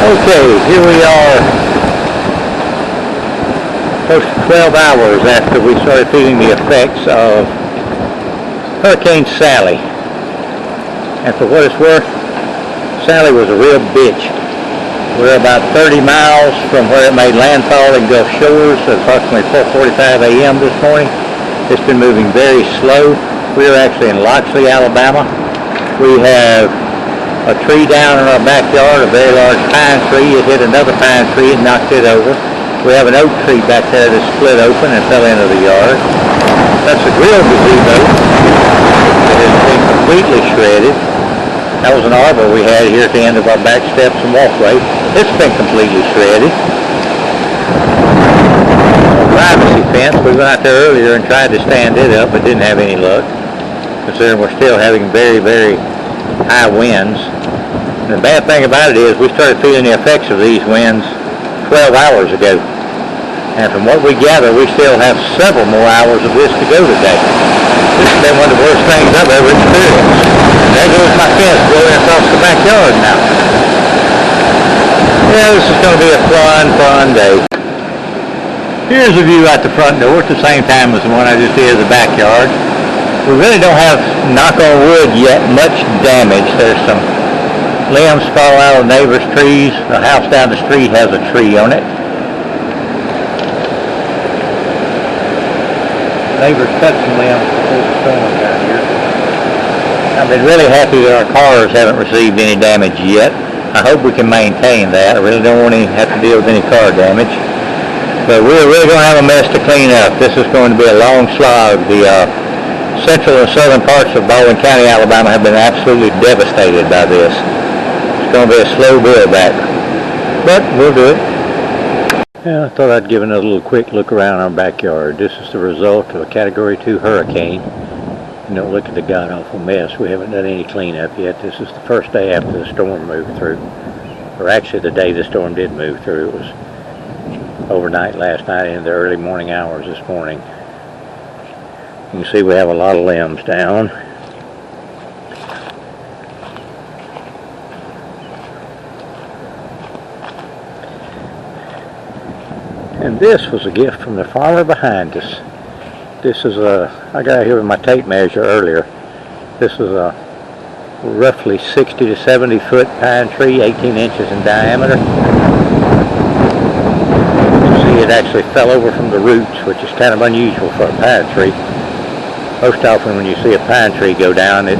Okay, here we are, close to 12 hours after we started feeling the effects of Hurricane Sally. And for what it's worth, Sally was a real bitch. We're about 30 miles from where it made landfall in Gulf Shores at approximately 4:45 a.m. this morning. It's been moving very slow. We're actually in Loxley, Alabama. We have a tree down in our backyard, a very large pine tree. It hit another pine tree and knocked it over. We have an oak tree back there that split open and fell into the yard. That's a grill gazebo that has been completely shredded. That was an arbor we had here at the end of our back steps and walkway. It's been completely shredded. A privacy fence, we went out there earlier and tried to stand it up, but didn't have any luck, considering we're still having very, very high winds. And the bad thing about it is we started feeling the effects of these winds 12 hours ago. And from what we gather, we still have several more hours of this to go today. This has been one of the worst things I've ever experienced. There goes my fence blowing across the backyard now. Yeah, this is going to be a fun day. Here's a view out the front door at the same time as the one I just did of the backyard. We really don't have, knock on wood yet, much damage. There's some limbs fall out of neighbors' trees. The house down the street has a tree on it. Neighbors cut some limbs before the storm down here. I've been really happy that our cars haven't received any damage yet. I hope we can maintain that. I really don't want to have to deal with any car damage. But we're really going to have a mess to clean up. This is going to be a long slog. The central and southern parts of Baldwin County, Alabama have been absolutely devastated by this. It's going to be a slow build back. But we'll do it. Yeah, I thought I'd give another little quick look around our backyard. This is the result of a Category 2 hurricane. You know, look at the god-awful mess. We haven't done any cleanup yet. This is the first day after the storm moved through. Or actually the day the storm did move through. It was overnight last night into the early morning hours this morning. You can see we have a lot of limbs down. And this was a gift from the farmer behind us. This is I got here with my tape measure earlier. This is a roughly 60 to 70 foot pine tree, 18 inches in diameter. You see it actually fell over from the roots, which is kind of unusual for a pine tree. Most often when you see a pine tree go down, it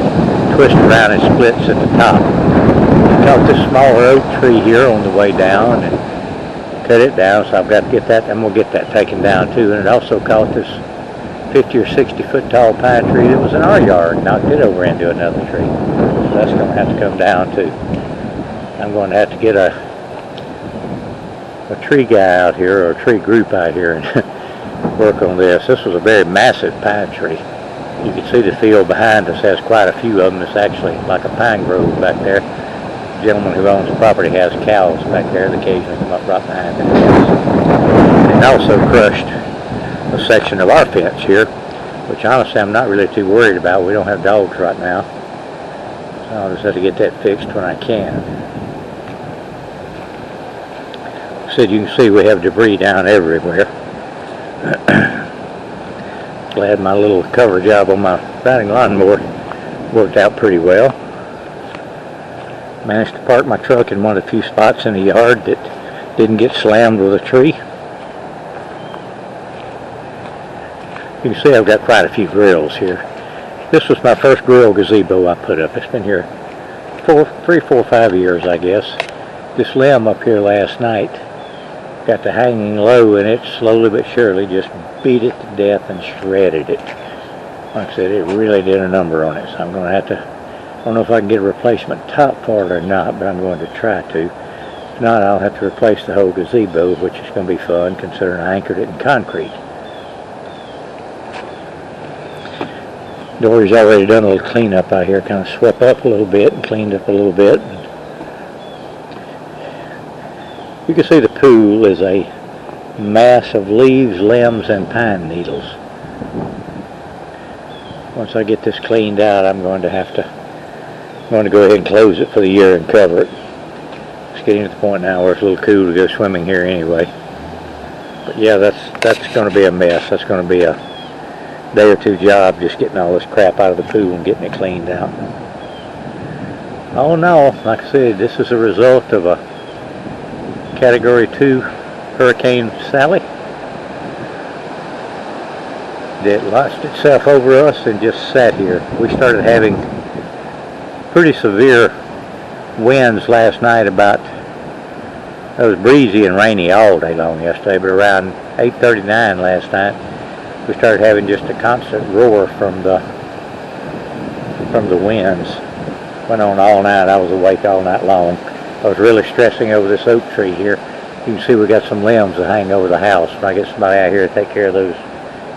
twists around and splits at the top. We caught this smaller oak tree here on the way down and cut it down, so I've got to get that, and we'll get that taken down too. And it also caught this 50 or 60 foot tall pine tree that was in our yard and knocked it over into another tree. So that's going to have to come down too. I'm going to have to get a tree guy out here, or a tree group out here, and work on this. This was a very massive pine tree. You can see the field behind us has quite a few of them. It's actually like a pine grove back there. The gentleman who owns the property has cows back there that occasionally come up right behind the fence. And also crushed a section of our fence here, which honestly I'm not really too worried about. We don't have dogs right now, so I'll just have to get that fixed when I can. So you can see we have debris down everywhere. Glad my little cover job on my riding lawnmower worked out pretty well. Managed to park my truck in one of the few spots in the yard that didn't get slammed with a tree. You can see I've got quite a few grills here. This was my first grill gazebo I put up. It's been here 3, 4, 5 years, I guess. This limb up here last night got to hanging low, and it slowly but surely just beat it to death and shredded it. Like I said, it really did a number on it. So I'm going to have to, I don't know if I can get a replacement top for it or not, but I'm going to try to. If not, I'll have to replace the whole gazebo, which is going to be fun considering I anchored it in concrete. Dory's already done a little cleanup out here, kind of swept up a little bit and cleaned up a little bit. You can see the pool is a mass of leaves, limbs, and pine needles. Once I get this cleaned out, I'm going to go ahead and close it for the year and cover it. It's getting to the point now where it's a little cool to go swimming here anyway. But yeah, that's going to be a mess. That's going to be a day or two job just getting all this crap out of the pool and getting it cleaned out. Oh no, like I said, this is a result of a Category 2 Hurricane Sally that launched itself over us and just sat here. We started having pretty severe winds last night. It was breezy and rainy all day long yesterday, but around 8:39 last night we started having just a constant roar from the winds. Went on all night. I was awake all night long. I was really stressing over this oak tree here. You can see we got some limbs that hang over the house. When I get somebody out here to take care of those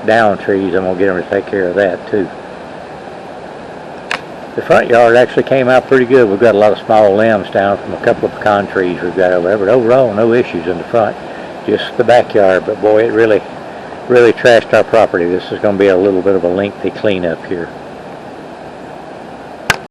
down trees, I'm going to get them to take care of that too. The front yard actually came out pretty good. We've got a lot of small limbs down from a couple of pecan trees we've got over there, but overall no issues in the front, just the backyard. But boy, it really trashed our property. This is going to be a little bit of a lengthy cleanup here.